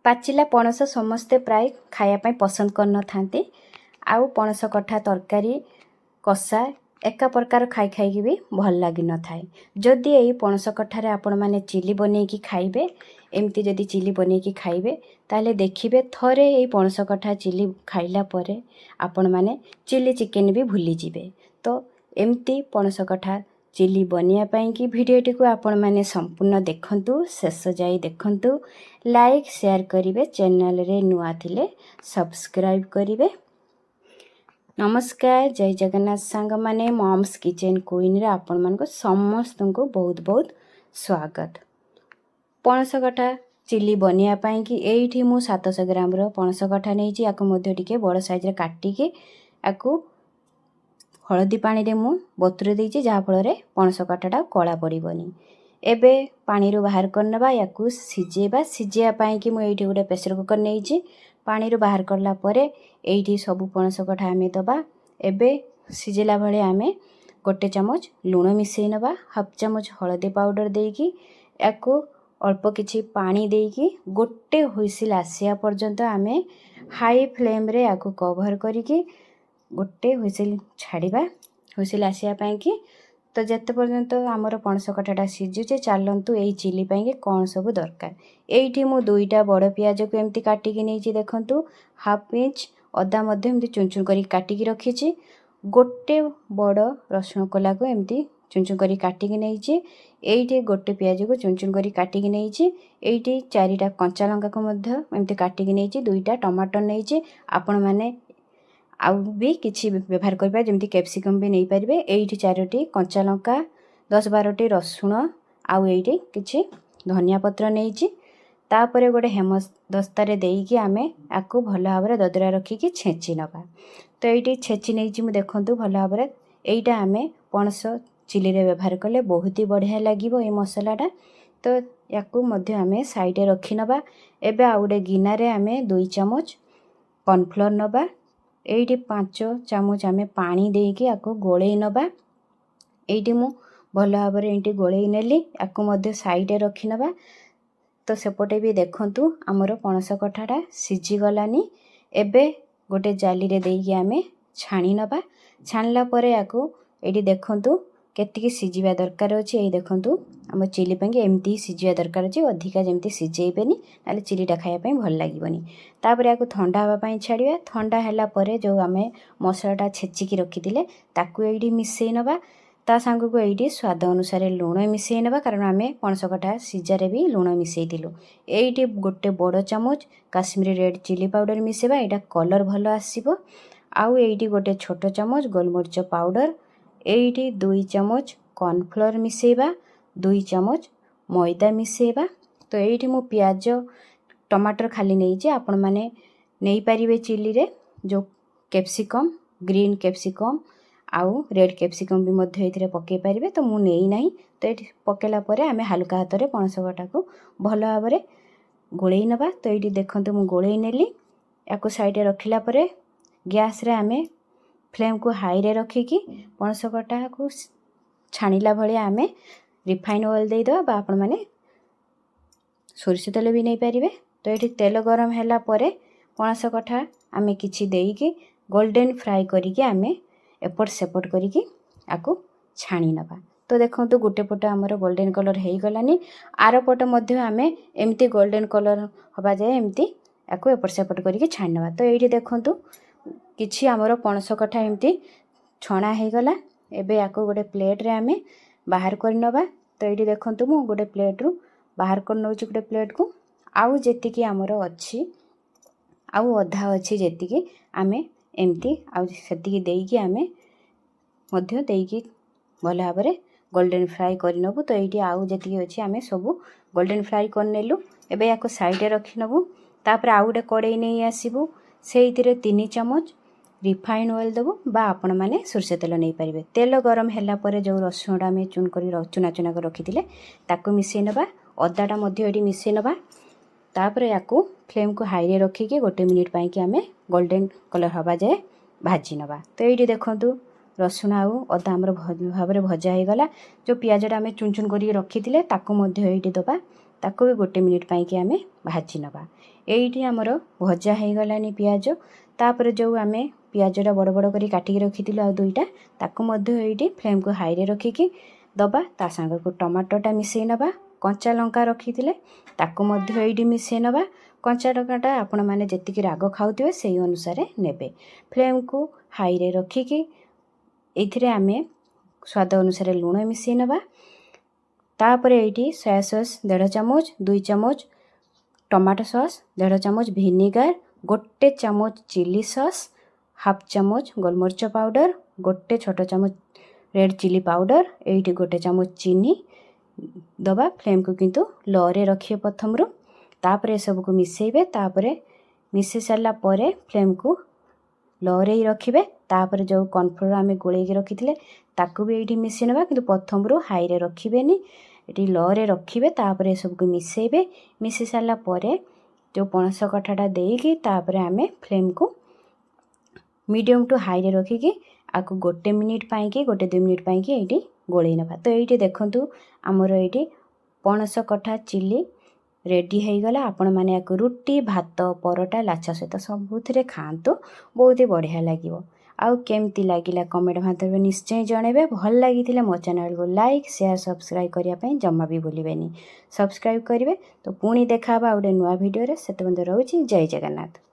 पाचिला पणस समस्ते प्राय खायापाई पसंद करनथांती। आउ पणस कठा तरकारी कषा एका प्रकार खाई खाई भी भल लगी न थाए। जदि यही पणस कठारे आपण माने चिली बनेकी खाइबे, एमती जदि चिली बनेकी खाइबे ताले देखिबे थरे यही पणस कठा चिली खाइला परे आपण माने चिली चिकेन भी भूली जिबे। तो एमती पणस कठा चिली बनिया पाई कि भिडियोटी को आपण माने संपूर्ण देखंतु, शेष जाई देखंतु, लाइक शेयर करिवे, चैनल रे नुआ थिले सब्सक्राइब करिवे। नमस्कार, जय जगन्नाथ सांग माने मॉम्स किचन क्वीन रे आपण मान को समस्त को बहुत बहुत स्वागत। पणस कठा चिली बनिया पाई कि एठी मु 700 ग्राम रो पणस कठा नै छी। आको मध्ये टिके बड़ साइज रे काटी के आको हळदी पानी रे मु बतुरे दै छी, जहा फल रे पणस कठाटा कला पड़िबनी। एबे पानी रो बाहर करनबा, याकू सिजेबा। सिजिया पाई कि मु एठी गोटे प्रेशर कुकर नै छी। पानी रो बाहर करला परे एठी सब पणस कठा आमे दबा। एबे सिजेला भले आमे गोटे चमच लूण मिसई नबा, हाफ चमच हळदी पाउडर देकी याकू अल्प किछि पानी देकी गोटे हुइसिल आसिया पर्यंत आमे हाई फ्लेम रे याकू कवर करिकी गोटे हुइसिल छाड़िबा। हुइसिल आसिया पाई कि तो जते पर्यंत आमर पणस कठाटा सिजुचे चलंतु एई चिली पाई कि कोन सब दरकार। एइठी मु दुईटा बड़ पियाज को एमती काटिकी नैची देखंतु। हाफ इंच अदा मध्य एमती चुन चुन करी काटिकी रखिछि। गोटे बड़ रसुण कोला को एमती चुन चुन करी काटिकी नैची। एइठी गोटे पियाज को चुन चुन करी काटिकी नैची। एइठी चारिटा कंचा लंका को मध्य एमती काटिकी नैची। दुईटा टमाटर नैची। आपण माने आउ भी किछि व्यवहार करबा, जेमती कैप्सिकम भी नहीं पारिबे। एइठी 4टी कंचा लंका, 10-12टी रसुण, आउ एइठी किछि धनिया पत्र नैची। तापरे गोटे हेमदस्ता रे देईकी आमे आकु भल भाबरे ददरा रखिकी छेची नबा। तो एइठी छेची नैची मु देखंतु भल भाबरे। एइटा आमे पणस चिली रे व्यवहार कले बहुत ही बढ़िया लागिवो ए मसलाटा। तो याकू मध्य आमे साइड रे रखि नबा। एबे आ गोटे गिना रे आमे 2 चमच कॉर्नफ्लोर नबा। एइठी 5 चमच आमे पानी देकी आकु गोळेई नबा। एइठी मु भल भाबरे एइठी गोळेई नेली, आकु मध्य साइड रे रखि नबा। तो सेपटे भी देखंतु हमर पणस कठाटा सिझी गलानी। एबे गोटे जाली रे देकी आमे छाणी नबा। छाणला परे आकु एइठी देखंतु केतिकी सिझिबा दरकार अछि। एइ देखंतु हम चिली पाई एमती सिझिबा दरकार अछि। अधिका जेमती सिझेइबेनी, नाले चिलीटा खाया पाई भल लागिबनी। तापरे आकु ठंडा हवा पाई छाड़िबा। ठंडा हैला परे जो आमे मसलाटा छेचिकी रखिथिले ताकु एइठी मिसेई नबा। ता सांगु को एइठी स्वाद अनुसार लूण मिसेई नबा, कारण आमे पणस कठा सिजारे भी लूण मिसेई दिलु। एइठी गोटे बड़ चमच काश्मीरी रेड चिली पाउडर मिसेबा, एटा कलर भलो आसीबो। आउ एइठी गोटे छोटो चमच गोलमरिच पाउडर। एइठी 2 चमच कॉर्नफ्लोर मिसेबा, 2 चमच मैदा मिसेबा। तो एइठी मु प्याज टमाटर खाली नैची। आपण माने नहीं पारिबे चिली रे जो कैप्सिकम, ग्रीन कैप्सिकम आउ रेड कैप्सिकम भी मध्य एथिरे पके पारिबे। तो मु नेई नाही। तो एठी पकेला परे आमे हल्का हाथ रे पणस कठा को भल भाबरे गोळेई नबा। तो एठी देखंतु मु गोळेई नेली। याकु साइड रे रखिला परे गैस रे आमे फ्लेम को हाई रे रखिकी पणस कठा को छाणीला भले आमे रिफाइन ऑयल दे दो, बा आपण माने सोरिष तेल भी नहीं पारिबे। तो एठी तेल गरम हैला परे पणस कठा आमे किछि देईकी गोल्डन फ्राई करिकी आमे एपट सेपट करिकी आकु छाणी नबा। तो देखंतु गोटे पट हमर गोल्डन कलर हेई गलानी। आरो पट मध्य आमे एमती गोल्डन कलर हबा जाय एमती आकु एपट सेपट करिकी छाणी नबा। तो एठी देखंतु किछि हमर पणस कठा एमती छणा हेई गला। एबे आकु गोटे प्लेट रे आमे बाहर कर नबा। तो एठी देखंतु मु गोटे प्लेट रु बाहर कर नउची गोटे प्लेट को। आउ जेतिकी हमर अछि आउ अधा अछि जेतिकी आमे एमती आउ सेतिकी देईकी आमे मध्य देईकी भल भाबरे गोल्डन फ्राई कर नबु। तो एठी आउ जेतिकी अछि आमे सब गोल्डन फ्राई कर नेलु। एबे याको साइड रे रखि नबु। तापर आउ गोटे कड़ाई नै आसीबु। सेइथिरे 3 चमच रिफाइन ऑयल दबु, बा आपण माने सोरिष तेल नै पारिबे। तेल गरम हैला परे जो रसुणटा आमे चुन करी चुना चुना कर रखिथिले ताकु मिसेई नबा। अदाटा मध्य एठी मिसेई नबा। तापरे याकू फ्लेम को हाई रे रखिकी गोटे मिनिट पाई कि आमे गोल्डन कलर हवा जाए भाजी नबा। तो एठी देखंतु रसुण आउ अदा हमर भाबरे भजा हे गला। जो पियाजटा आमे चुन चुन करी रखिथिले ताकु मध्य एठी दबा। ताको भी 1 मिनिट पाइकी आमे भाजी नबा। एइठी हमर भजा हो गलानी पियाज। तापर जो आमे पियाजटा बड़ बड़ करी काटिकी रखिथिलु आ दुईटा ताको मध्य एइठी फ्लेम को हाई रे रखिकी दबा। ता संग को टमाटोटा मिसई नबा। कंचा लंका रखिथिले ताको मध्य एइठी मिसई नबा। कंचा लंकाटा आपण माने जेतिकी राग खाउथिबे सेही अनुसार नेबे। फ्लेम को हाई रे रखिकी एथिरे आमे स्वाद अनुसार लूण मिसई नबा। तापर एइठी सोया सॉस 1.5 चामच, 2 चामच टमाटो सॉस, 1.5 चामच विनेगार, 1 चामच चिली सॉस, हाफ चामच गोलमरिच पाउडर, 1 छोट चामच रेड चिली पाउडर, एइठी 1 चामच चीनी दबा। फ्लेम को किंतु लो रे रखिए प्रथमरु। तापर ए सब को मिसेइबे। तापर मिसई सारला परे फ्लेम को लो रे ही रखिबे। तापर जो कॉर्नफ्लोर आमे गोळेकी रखिथिले ताको भी एइठी मिसई नबा किंतु प्रथमरु हाई रे रखिबेनी, एटी लो रे रखिबे। तापर ए सब को मिसेइबे। मिसई सारला परे जो पणस कठाटा देइकी तापर आमे फ्लेम को मीडियम टू हाई रे रखिकी आको 1 मिनिट पाइकी 1-2 मिनिट पाइकी एइठी गोळेई नबा। तो एइठी देखंतु हमर एइठी पणस कठा चिली रेडी हो गला। आपण माने याको रुटी भात परोटा लाछा सहित सबुथिरे खांतु, बहुत ही बढ़िया लागिवो। आउ केमती लागिला कमेंट माध्यम निश्चय जणेबे। भल लागिथिले मो चैनल को लाइक शेयर सब्सक्राइब करिया पई जम्मा भी भूलिबेनी। सब्सक्राइब करिवे। तो पुणी देखाबा गोटे नुआ वीडियो रे। सेते बंद रहउची। जय जगन्नाथ।